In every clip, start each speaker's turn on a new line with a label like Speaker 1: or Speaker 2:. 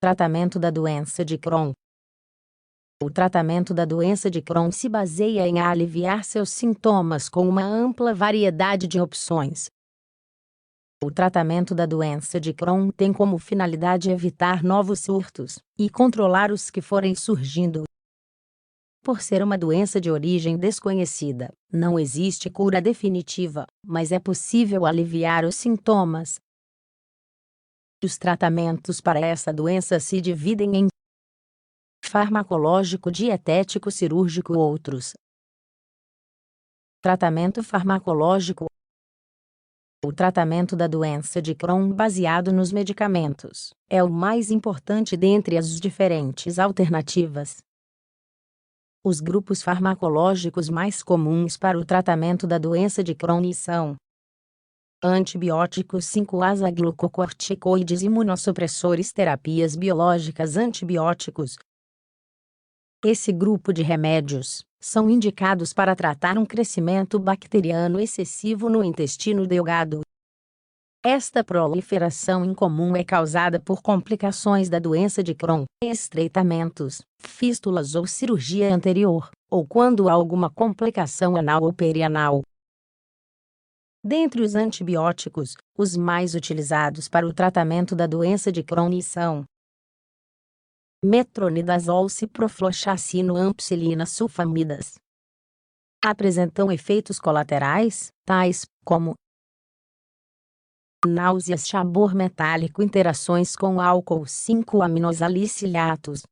Speaker 1: Tratamento da doença de Crohn. O tratamento da doença de Crohn se baseia em aliviar seus sintomas com uma ampla variedade de opções. O tratamento da doença de Crohn tem como finalidade evitar novos surtos e controlar os que forem surgindo. Por ser uma doença de origem desconhecida, não existe cura definitiva, mas é possível aliviar os sintomas. Os tratamentos para essa doença se dividem em farmacológico, dietético, cirúrgico e outros. Tratamento farmacológico. O tratamento da doença de Crohn baseado nos medicamentos é o mais importante dentre as diferentes alternativas. Os grupos farmacológicos mais comuns para o tratamento da doença de Crohn são antibióticos, 5-asa-glucocorticoides, imunossupressores, terapias biológicas, antibióticos. Esse grupo de remédios são indicados para tratar um crescimento bacteriano excessivo no intestino delgado. Esta proliferação incomum é causada por complicações da doença de Crohn, estreitamentos, fístulas ou cirurgia anterior, ou quando há alguma complicação anal ou perianal. Dentre os antibióticos, os mais utilizados para o tratamento da doença de Crohn são metronidazol, ciprofloxacino, ampicilina, sulfamidas. Apresentam efeitos colaterais, tais como náuseas, sabor metálico, interações com álcool, 5-aminosalicilhatos.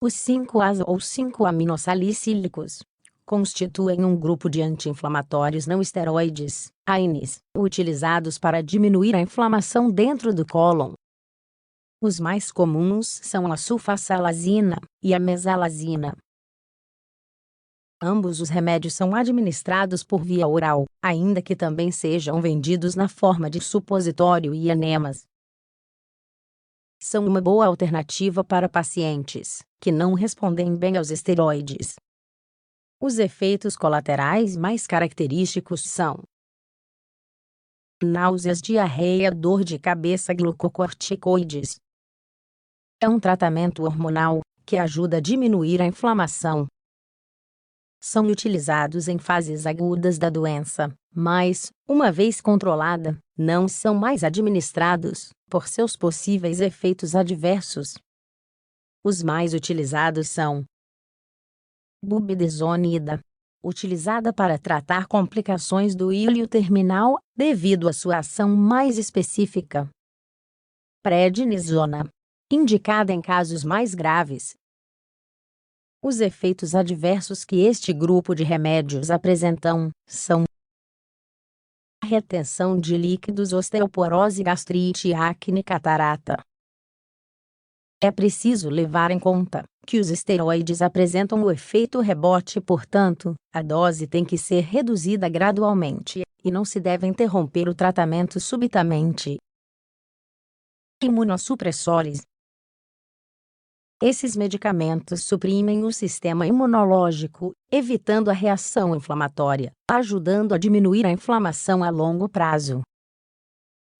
Speaker 1: Os 5-asa ou 5-aminosalicílicos constituem um grupo de anti-inflamatórios não esteroides, AINES, utilizados para diminuir a inflamação dentro do cólon. Os mais comuns são a sulfasalazina e a mesalazina. Ambos os remédios são administrados por via oral, ainda que também sejam vendidos na forma de supositório e enemas. São uma boa alternativa para pacientes que não respondem bem aos esteroides. Os efeitos colaterais mais característicos são náuseas, diarreia, dor de cabeça, glucocorticoides. É um tratamento hormonal que ajuda a diminuir a inflamação. São utilizados em fases agudas da doença, mas, uma vez controlada, não são mais administrados, por seus possíveis efeitos adversos. Os mais utilizados são bubidizonida, utilizada para tratar complicações do íleo terminal, devido à sua ação mais específica. Prednisona, indicada em casos mais graves. Os efeitos adversos que este grupo de remédios apresentam são retenção de líquidos, osteoporose, gastrite, acne, catarata. É preciso levar em conta que os esteroides apresentam o efeito rebote, portanto, a dose tem que ser reduzida gradualmente, e não se deve interromper o tratamento subitamente. Imunossupressores. Esses medicamentos suprimem o sistema imunológico, evitando a reação inflamatória, ajudando a diminuir a inflamação a longo prazo.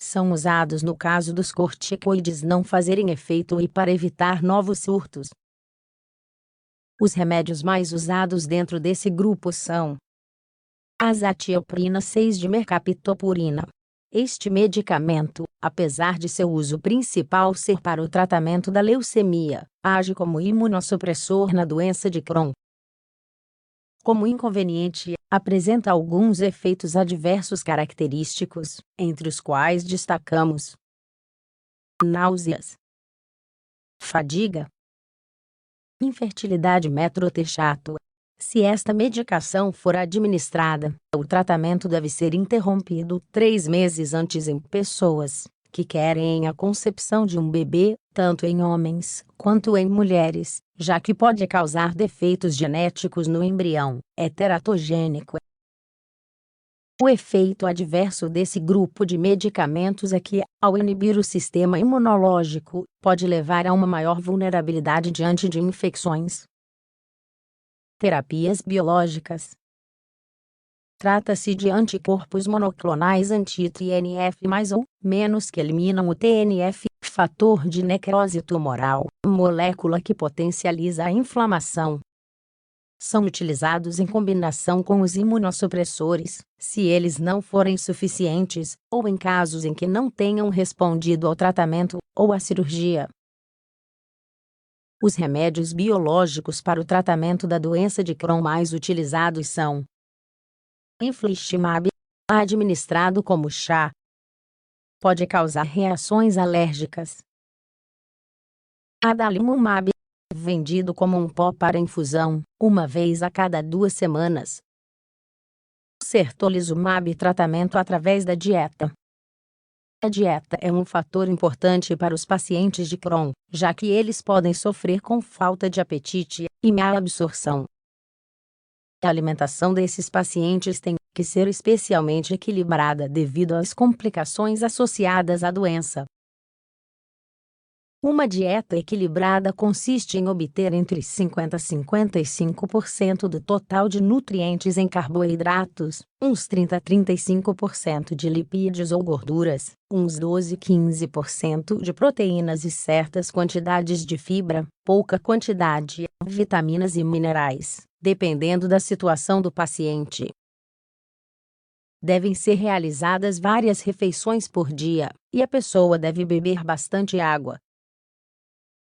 Speaker 1: São usados no caso dos corticoides não fazerem efeito e para evitar novos surtos. Os remédios mais usados dentro desse grupo são azatioprina 6 de mercaptopurina. Este medicamento, apesar de seu uso principal ser para o tratamento da leucemia, age como imunossupressor na doença de Crohn. Como inconveniente, apresenta alguns efeitos adversos característicos, entre os quais destacamos náuseas, fadiga, infertilidade, metrotexato. Se esta medicação for administrada, o tratamento deve ser interrompido 3 meses antes em pessoas que querem a concepção de um bebê, tanto em homens quanto em mulheres, já que pode causar defeitos genéticos no embrião, é teratogênico. O efeito adverso desse grupo de medicamentos é que, ao inibir o sistema imunológico, pode levar a uma maior vulnerabilidade diante de infecções. Terapias biológicas. Trata-se de anticorpos monoclonais anti-TNF mais ou menos que eliminam o TNF, fator de necrose tumoral, molécula que potencializa a inflamação. São utilizados em combinação com os imunossupressores, se eles não forem suficientes, ou em casos em que não tenham respondido ao tratamento ou à cirurgia. Os remédios biológicos para o tratamento da doença de Crohn mais utilizados são infliximab, administrado como chá. Pode causar reações alérgicas. Adalimumab, vendido como um pó para infusão, uma vez a cada 2 semanas. Certolizumab, tratamento através da dieta. A dieta é um fator importante para os pacientes de Crohn, já que eles podem sofrer com falta de apetite e má absorção. A alimentação desses pacientes tem que ser especialmente equilibrada devido às complicações associadas à doença. Uma dieta equilibrada consiste em obter entre 50% a 55% do total de nutrientes em carboidratos, uns 30% a 35% de lipídios ou gorduras, uns 12% a 15% de proteínas e certas quantidades de fibra, pouca quantidade de vitaminas e minerais, dependendo da situação do paciente. Devem ser realizadas várias refeições por dia, e a pessoa deve beber bastante água.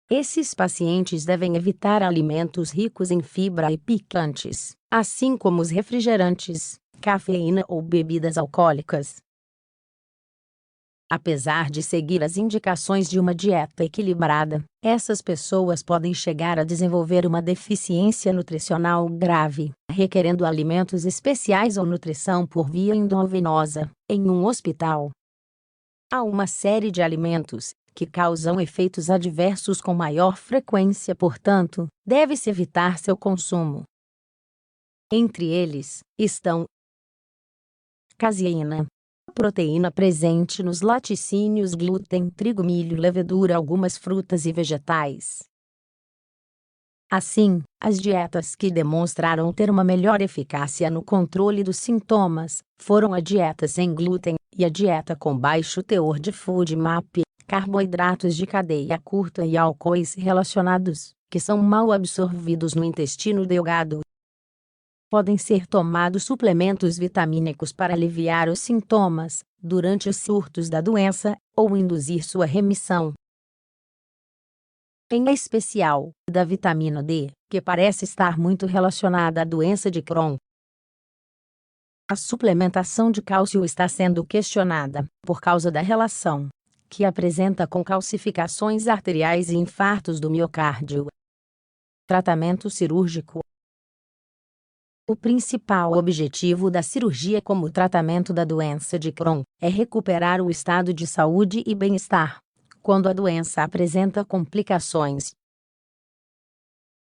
Speaker 1: Esses pacientes devem evitar alimentos ricos em fibra e picantes, assim como os refrigerantes, cafeína ou bebidas alcoólicas. Apesar de seguir as indicações de uma dieta equilibrada, essas pessoas podem chegar a desenvolver uma deficiência nutricional grave, requerendo alimentos especiais ou nutrição por via endovenosa, em um hospital. Há uma série de alimentos que causam efeitos adversos com maior frequência, portanto, deve-se evitar seu consumo. Entre eles, estão caseína, proteína presente nos laticínios, glúten, trigo, milho, levedura, algumas frutas e vegetais. Assim, as dietas que demonstraram ter uma melhor eficácia no controle dos sintomas foram a dieta sem glúten e a dieta com baixo teor de FODMAP, carboidratos de cadeia curta e álcoois relacionados, que são mal absorvidos no intestino delgado. Podem ser tomados suplementos vitamínicos para aliviar os sintomas durante os surtos da doença ou induzir sua remissão. Em especial, da vitamina D, que parece estar muito relacionada à doença de Crohn. A suplementação de cálcio está sendo questionada por causa da relação que apresenta com calcificações arteriais e infartos do miocárdio. Tratamento cirúrgico. O principal objetivo da cirurgia como tratamento da doença de Crohn é recuperar o estado de saúde e bem-estar quando a doença apresenta complicações.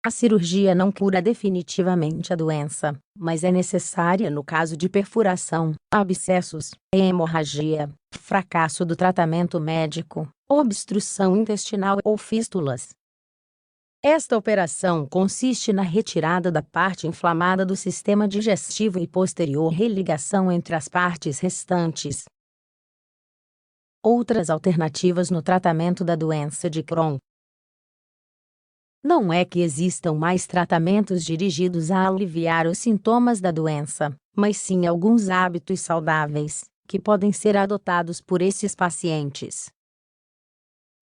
Speaker 1: A cirurgia não cura definitivamente a doença, mas é necessária no caso de perfuração, abscessos, hemorragia, fracasso do tratamento médico, obstrução intestinal ou fístulas. Esta operação consiste na retirada da parte inflamada do sistema digestivo e posterior religação entre as partes restantes. Outras alternativas no tratamento da doença de Crohn. Não é que existam mais tratamentos dirigidos a aliviar os sintomas da doença, mas sim alguns hábitos saudáveis, que podem ser adotados por esses pacientes.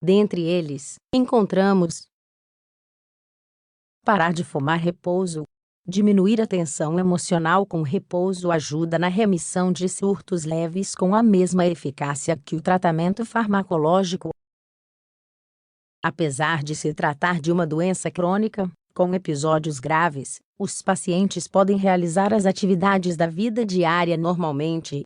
Speaker 1: Dentre eles, encontramos parar de fumar, repouso. Diminuir a tensão emocional com repouso ajuda na remissão de surtos leves com a mesma eficácia que o tratamento farmacológico. Apesar de se tratar de uma doença crônica, com episódios graves, os pacientes podem realizar as atividades da vida diária normalmente